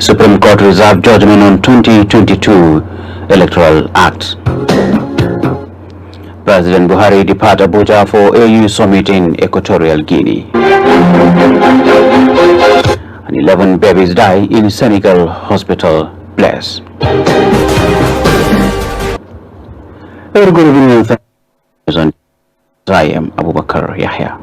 Supreme Court reserved judgment on 2022 Electoral Act. President Buhari depart Abuja for AU summit in Equatorial Guinea. And 11 babies die in Senegal hospital bless. Very good evening. I am Abubakar Yahya.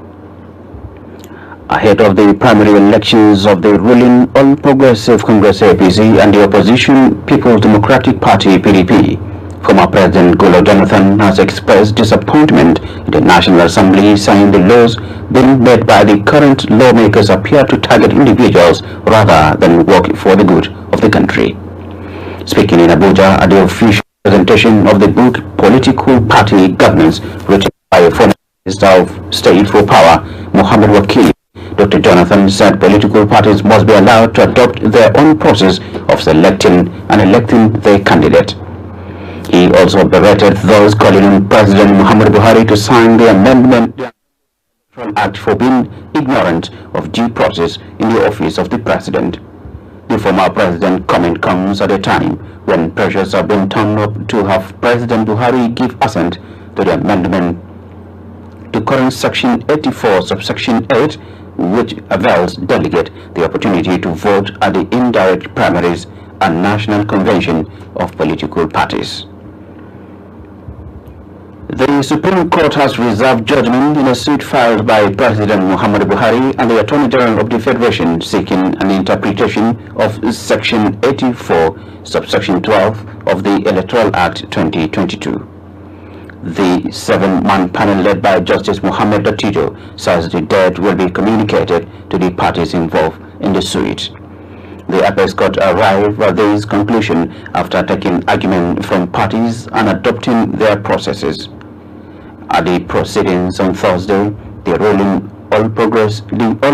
Ahead of the primary elections of the ruling All Progressive Congress APC and the opposition People's Democratic Party PDP, former President Goodluck Jonathan has expressed disappointment in the National Assembly, saying the laws being made by the current lawmakers appear to target individuals rather than work for the good of the country. Speaking in Abuja at the official presentation of the book Political Party Governance, written by a former Minister of State for Power, Mohammed Wakil, Dr. Jonathan said political parties must be allowed to adopt their own process of selecting and electing their candidate. He also berated those calling on President Muhammad Buhari to sign the amendment to the Electoral Act for being ignorant of due process in the office of the President. The former President comment comes at a time when pressures are being turned up to have President Buhari give assent to the amendment to current Section 84, subsection 8, which avails delegate the opportunity to vote at the indirect primaries and national convention of political parties. The Supreme Court has reserved judgment in a suit filed by President Muhammad Buhari and the Attorney General of the Federation seeking an interpretation of Section 84, subsection 12 of the Electoral Act 2022. The 7-man panel led by Justice Mohammed Datijo says the dead will be communicated to the parties involved in the suit. The Apex Court arrived at this conclusion after taking argument from parties and adopting their processes. At the proceedings on Thursday, the ruling All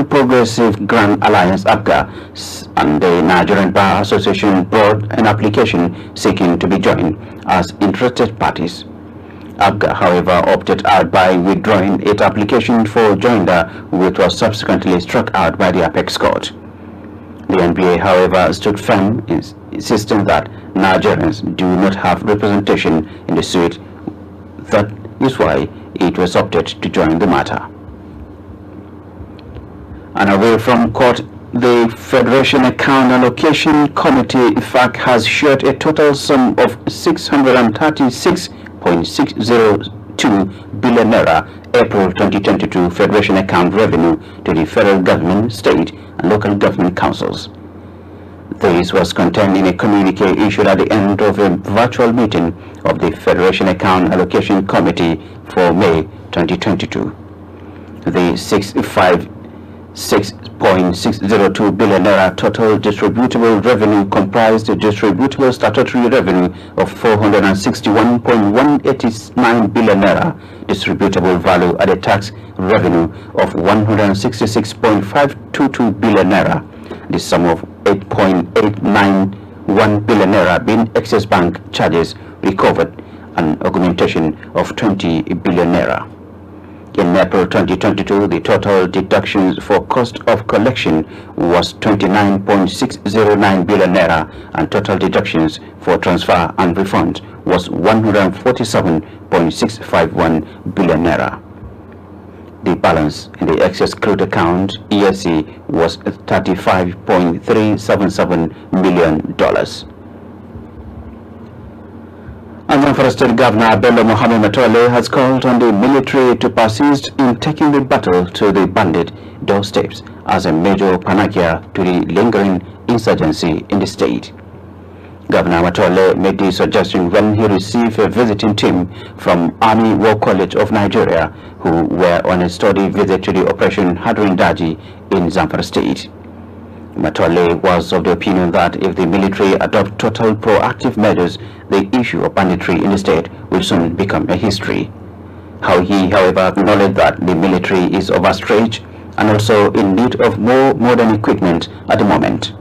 Progressive Grand Alliance APGA and the Nigerian Bar Association brought an application seeking to be joined as interested parties. APGA, however, opted out by withdrawing its application for joinder, which was subsequently struck out by the Apex Court. The NBA, however, stood firm in insisting that Nigerians do not have representation in the suit. That is why it was opted to join the matter. And away from court, the Federation Account Allocation Committee (FAC) has shared a total sum of 636.602 billion naira April 2022 Federation account revenue to the federal government, state and local government councils. This was contained in a communique issued at the end of a virtual meeting of the Federation Account Allocation Committee for May 2022. The 6.602 billion naira total distributable revenue comprised a distributable statutory revenue of 461.189 billion naira, distributable value added tax revenue of 166.522 billion naira, the sum of 8.891 billion naira being excess bank charges recovered, and augmentation of 20 billion naira. In April 2022, the total deductions for cost of collection was 29.609 billion naira, and total deductions for transfer and refund was 147.651 billion naira. The balance in the excess crude account (ESC) was $35.377 million. And Zamfara State Governor Bello Mohammed Matole has called on the military to persist in taking the battle to the bandit doorsteps as a major panacea to the lingering insurgency in the state. Governor Matole made the suggestion when he received a visiting team from Army War College of Nigeria, who were on a study visit to the Operation Hadrin Daji in Zamfara State. Matole was of the opinion that if the military adopt total proactive measures, the issue of banditry in the state will soon become a history. He, however, acknowledged that the military is overstretched and also in need of more modern equipment at the moment.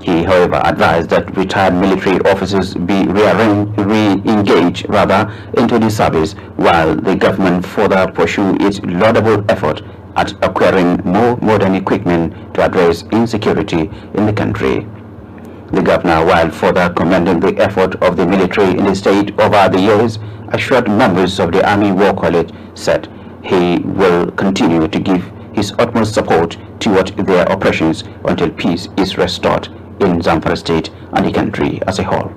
He, however, advised that retired military officers be re-engaged into the service, while the government further pursue its laudable effort at acquiring more modern equipment to address insecurity in the country. The governor, while further commending the effort of the military in the state over the years, assured members of the Army War College said he will continue to give his utmost support toward their operations until peace is restored in Zamfara state and the country as a whole.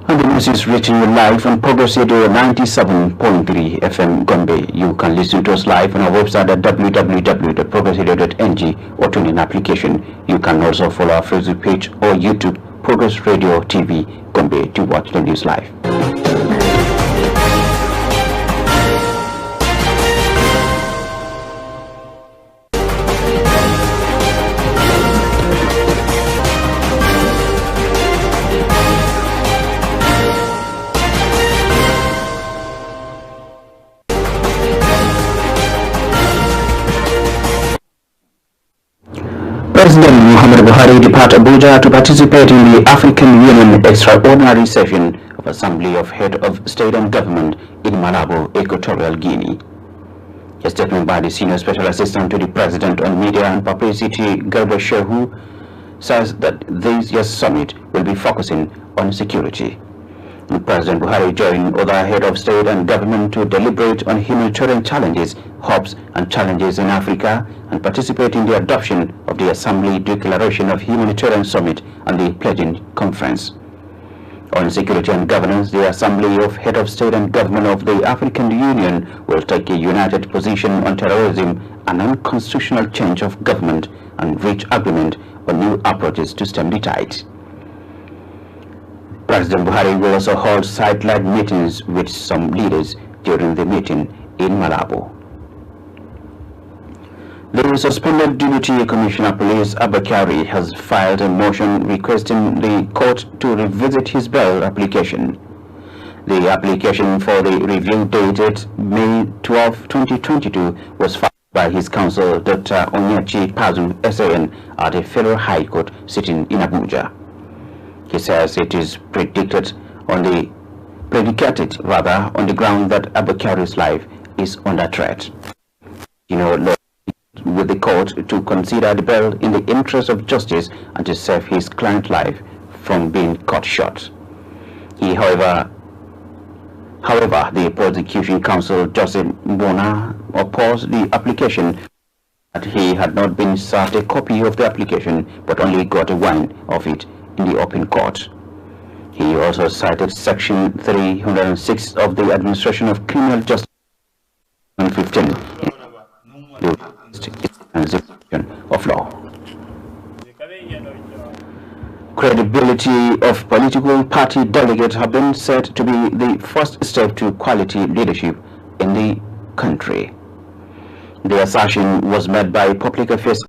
And the news is reaching you live on Progress Radio 97.3 FM Gombe. You can listen to us live on our website at www.progressradio.ng or tune in application. You can also follow our Facebook page or YouTube Progress Radio TV Gombe to watch the news live. President Muhammad Buhari departed Abuja to participate in the African Union Extraordinary Session of Assembly of Head of State and Government in Malabo, Equatorial Guinea. A statement by the Senior Special Assistant to the President on Media and Publicity, Garba Shehu, says that this year's summit will be focusing on security. And President Buhari joined other head of state and government to deliberate on humanitarian challenges, hopes and challenges in Africa, and participate in the adoption of the Assembly Declaration of Humanitarian Summit and the Pledging Conference. On security and governance, the Assembly of Head of State and Government of the African Union will take a united position on terrorism and unconstitutional change of government and reach agreement on new approaches to stem the tide. President Buhari will also hold side-led meetings with some leaders during the meeting in Malabo. The suspended Deputy Commissioner of Police Abakari has filed a motion requesting the court to revisit his bail application. The application for the review dated May 12, 2022 was filed by his counsel, Dr. Onyechi Pazu, SAN, at the Federal High Court sitting in Abuja. He says it is predicated on the ground that Abakari's life is under threat. With the court to consider the bail in the interest of justice and to save his client's life from being cut short. However, the prosecution counsel, Joseph Bona, opposed the application, that he had not been served a copy of the application but only got a warning of it in the open court. He also cited Section 306 of the Administration of Criminal Justice 15 of law. Credibility of political party delegates have been said to be the first step to quality leadership in the country. The assertion was made by Public Affairs